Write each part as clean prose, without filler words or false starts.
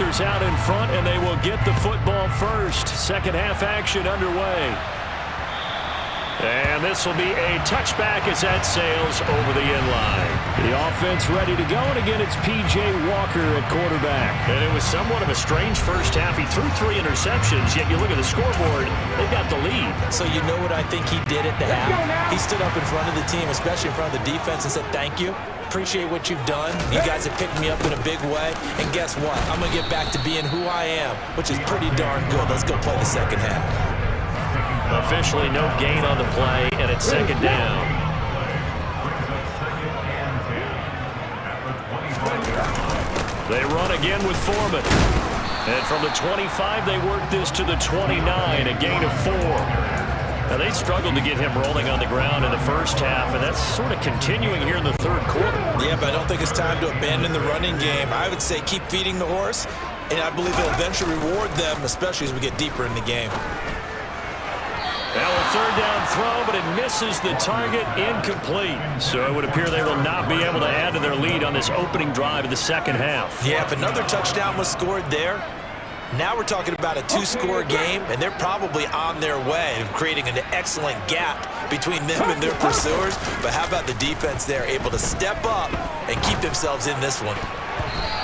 Panthers out in front, and they will get the football first. Second half action underway. And this will be a touchback as that sails over the end line. The offense ready to go, and again it's P.J. Walker at quarterback. And it was somewhat of a strange first half. He threw 3 interceptions, yet you look at the scoreboard, they got the lead. So you know what I think he did at the half? He stood up in front of the team, especially in front of the defense, and said, thank you. Appreciate what you've done. You guys have picked me up in a big way. And guess what? I'm going to get back to being who I am, which is pretty darn good. Let's go play the second half. Officially no gain on the play, and it's second down. They run again with Foreman. And from the 25, they work this to the 29, a gain of 4. Now, they struggled to get him rolling on the ground in the first half, and that's sort of continuing here in the third quarter. Yeah, but I don't think it's time to abandon the running game. I would say keep feeding the horse, and I believe it'll eventually reward them, especially as we get deeper in the game. Now a third down throw, but it misses the target, incomplete. So it would appear they will not be able to add to their lead on this opening drive of the second half. Yeah, if another touchdown was scored there, now we're talking about a 2-score game, and they're probably on their way of creating an excellent gap between them and their pursuers. But how about the defense there, able to step up and keep themselves in this one?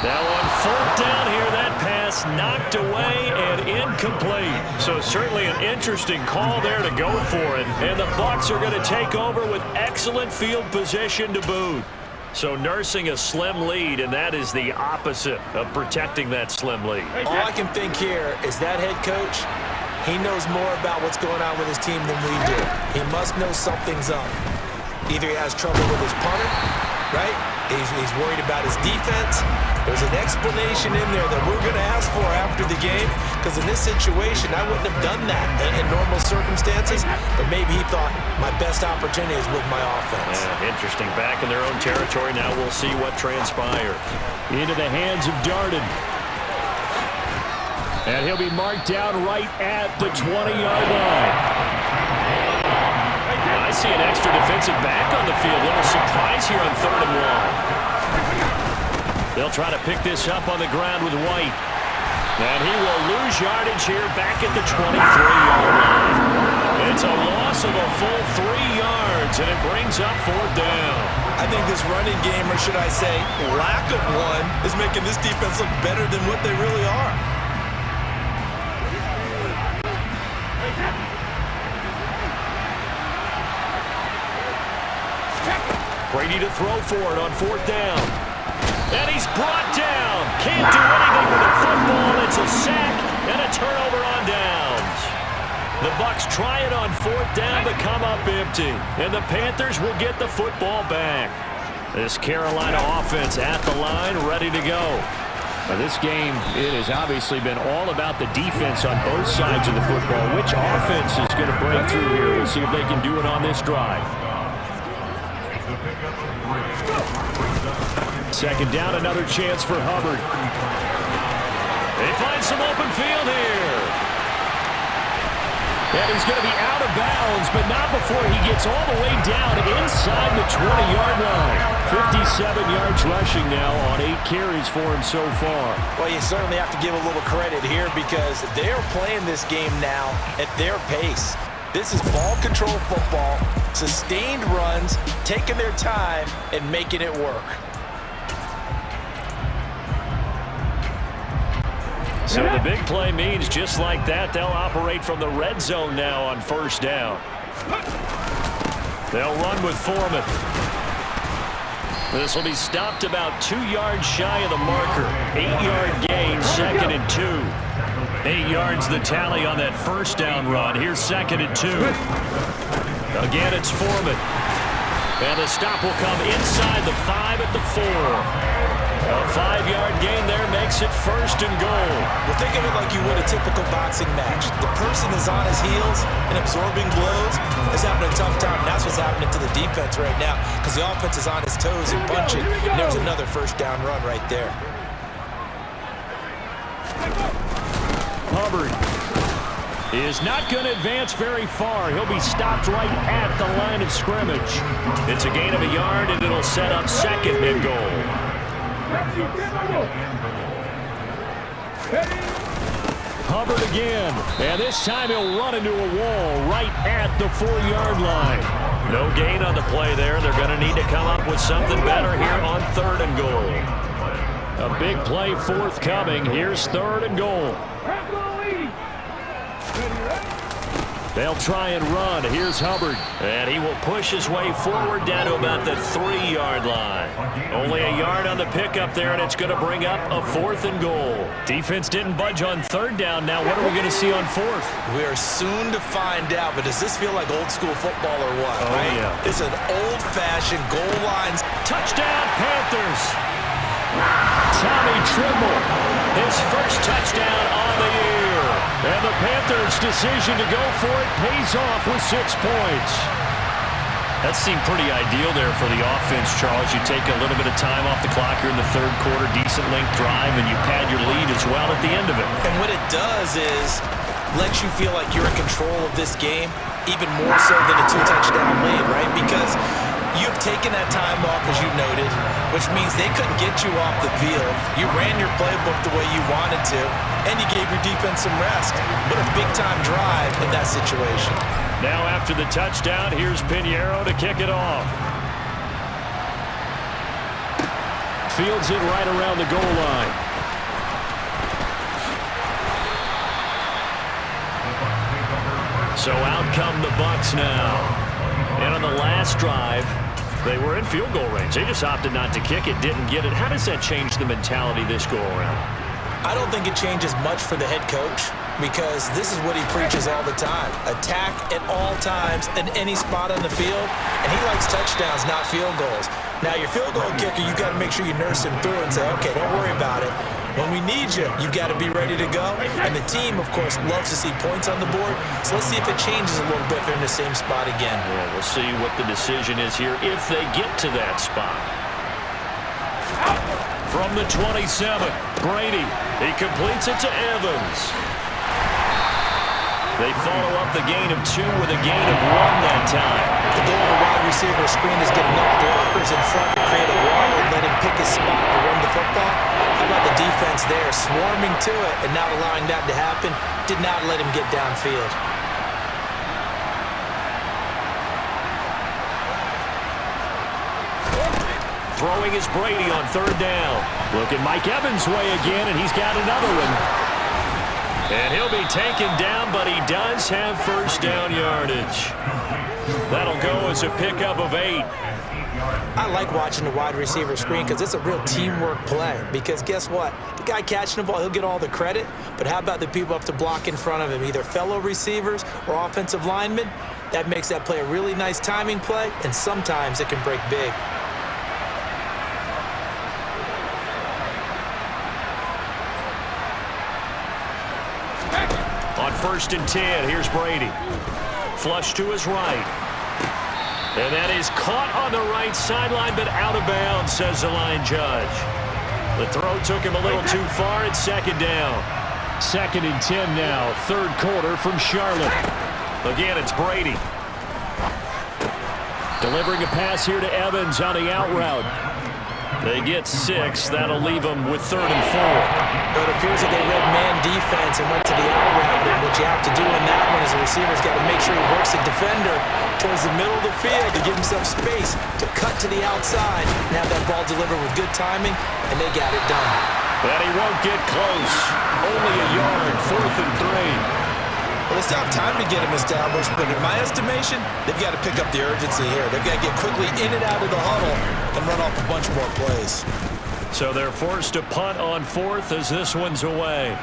Now on fourth down here, that pass knocked away and incomplete. So certainly an interesting call there to go for it. And the Bucs are going to take over with excellent field position to boot. So nursing a slim lead, and that is the opposite of protecting that slim lead. All I can think here is that head coach, he knows more about what's going on with his team than we do. He must know something's up. Either he has trouble with his punter, right? He's worried about his defense. There's an explanation in there that we're going to ask for after the game, because in this situation, I wouldn't have done that in normal circumstances, but maybe he thought my best opportunity is with my offense. Yeah, interesting. Back in their own territory. Now we'll see what transpires. Into the hands of Darden. And he'll be marked down right at the 20-yard line. I see an extra defensive back on the field. A little surprise here on 3rd and 1. They'll try to pick this up on the ground with White. And he will lose yardage here back at the 23-yard line. It's a loss of a full 3 yards, and it brings up 4th down. I think this running game, or should I say lack of one, is making this defense look better than what they really are. Brady to throw for it on 4th down. And he's brought down. Can't do anything with the football. It's a sack and a turnover on downs. The Bucs try it on 4th down but come up empty. And the Panthers will get the football back. This Carolina offense at the line, ready to go. Now this game, it has obviously been all about the defense on both sides of the football. Which offense is going to break through here? We'll see if they can do it on this drive. Second down, another chance for Hubbard. They find some open field here. And he's going to be out of bounds, but not before he gets all the way down inside the 20-yard line. 57 yards rushing now on 8 carries for him so far. Well, you certainly have to give a little credit here because they're playing this game now at their pace. This is ball control football, sustained runs, taking their time, and making it work. So the big play means just like that, they'll operate from the red zone now on 1st down. They'll run with Foreman. This will be stopped about 2 yards shy of the marker. 8-yard gain, 2nd and 2. 8 yards the tally on that 1st down run. Here's 2nd and 2. Again, it's Foreman. And the stop will come inside the 5 at the 4. A 5-yard gain there makes it 1st and goal. Well, think of it like you would a typical boxing match. The person is on his heels and absorbing blows is having a tough time. That's what's happening to the defense right now because the offense is on his toes and punching. And there's another 1st down run right there. Hubbard is not going to advance very far. He'll be stopped right at the line of scrimmage. It's a gain of a yard, and it'll set up 2nd and goal. Hubbard again, and this time he'll run into a wall right at the 4-yard line. No gain on the play there. They're going to need to come up with something better here on 3rd and goal. A big play forthcoming. Here's 3rd and goal. They'll try and run. Here's Hubbard. And he will push his way forward down to about the 3-yard line. Only a yard on the pickup there, and it's going to bring up a 4th and goal. Defense didn't budge on 3rd down. Now what are we going to see on 4th? We are soon to find out, but does this feel like old school football or what? Oh, right? yeah. It's an old-fashioned goal lines. Touchdown, Panthers. Tommy Trimble, his first touchdown on the year. And the Panthers' decision to go for it pays off with 6 points. That seemed pretty ideal there for the offense, Charles. You take a little bit of time off the clock here in the 3rd quarter, decent length drive, and you pad your lead as well at the end of it. And what it does is lets you feel like you're in control of this game, even more so than a 2-touchdown lead, right? Because you've taken that time off, as you noted, which means they couldn't get you off the field. You ran your playbook the way you wanted to, and you gave your defense some rest. What a big-time drive in that situation. Now after the touchdown, here's Pinheiro to kick it off. Fields it right around the goal line. So out come the Bucs now. And on the last drive, they were in field goal range. They just opted not to kick it, didn't get it. How does that change the mentality this go-around? I don't think it changes much for the head coach because this is what he preaches all the time. Attack at all times in any spot on the field, and he likes touchdowns, not field goals. Now, your field goal kicker, you got to make sure you nurse him through and say, okay, don't worry about it. When we need you, you got to be ready to go. And the team, of course, loves to see points on the board. So let's see if it changes a little bit if they're in the same spot again. Yeah, we'll see what the decision is here if they get to that spot. From the 27, Brady. He completes it to Evans. They follow up the gain of 2 with a gain of 1 that time. The goal of the wide receiver screen is get enough blockers in front to create a wall and let him pick his spot to run the football. How about the defense there, swarming to it and not allowing that to happen? Did not let him get downfield. Throwing is Brady on 3rd down. Look at Mike Evans' way again, and he's got another one. And he'll be taken down, but he does have first down yardage. That'll go as a pickup of 8. I like watching the wide receiver screen because it's a real teamwork play. Because guess what? The guy catching the ball, he'll get all the credit. But how about the people up to block in front of him, either fellow receivers or offensive linemen? That makes that play a really nice timing play, and sometimes it can break big. On 1st and 10, here's Brady. Flush to his right. And that is caught on the right sideline, but out of bounds, says the line judge. The throw took him a little too far. It's 2nd down. 2nd and 10 now. 3rd quarter from Charlotte. Again, it's Brady. Delivering a pass here to Evans on the out route. They get 6. That'll leave them with 3rd and 4. But it appears that they read man defense and went to the out route. And what you have to do in that one is the receiver's got to make sure he works the defender towards the middle of the field to give himself space to cut to the outside and have that ball delivered with good timing, and they got it done. But he won't get close. Only a yard, 4th and 3. Well, they still have time to get him established, but in my estimation, they've got to pick up the urgency here. They've got to get quickly in and out of the huddle and run off a bunch more plays. So they're forced to punt on 4th as this one's away.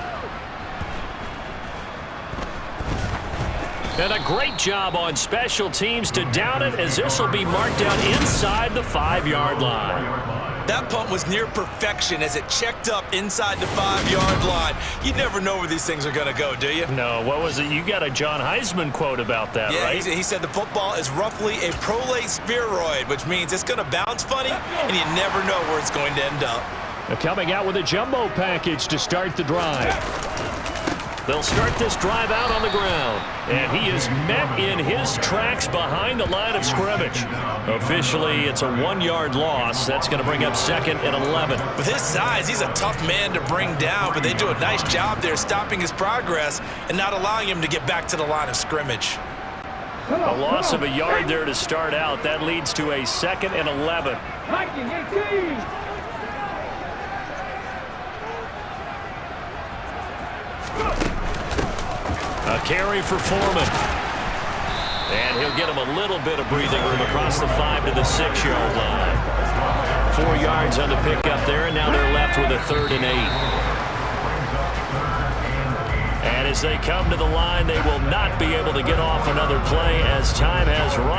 And a great job on special teams to down it, as this will be marked out inside the 5-yard line. That punt was near perfection as it checked up inside the 5-yard line. You never know where these things are going to go, do you? No, what was it? You got a John Heisman quote about that, right? Yeah, he said the football is roughly a prolate spheroid, which means it's going to bounce funny, and you never know where it's going to end up. Coming out with a jumbo package to start the drive. They'll start this drive out on the ground. And he is met in his tracks behind the line of scrimmage. Officially, it's a 1-yard loss. That's going to bring up 2nd and 11. With his size, he's a tough man to bring down, but they do a nice job there stopping his progress and not allowing him to get back to the line of scrimmage. A loss of a yard there to start out. That leads to a 2nd and 11. A carry for Foreman. And he'll get him a little bit of breathing room across the 5 to the 6-yard line. 4 yards on the pickup there, and now they're left with a 3rd and 8. And as they come to the line, they will not be able to get off another play as time has run.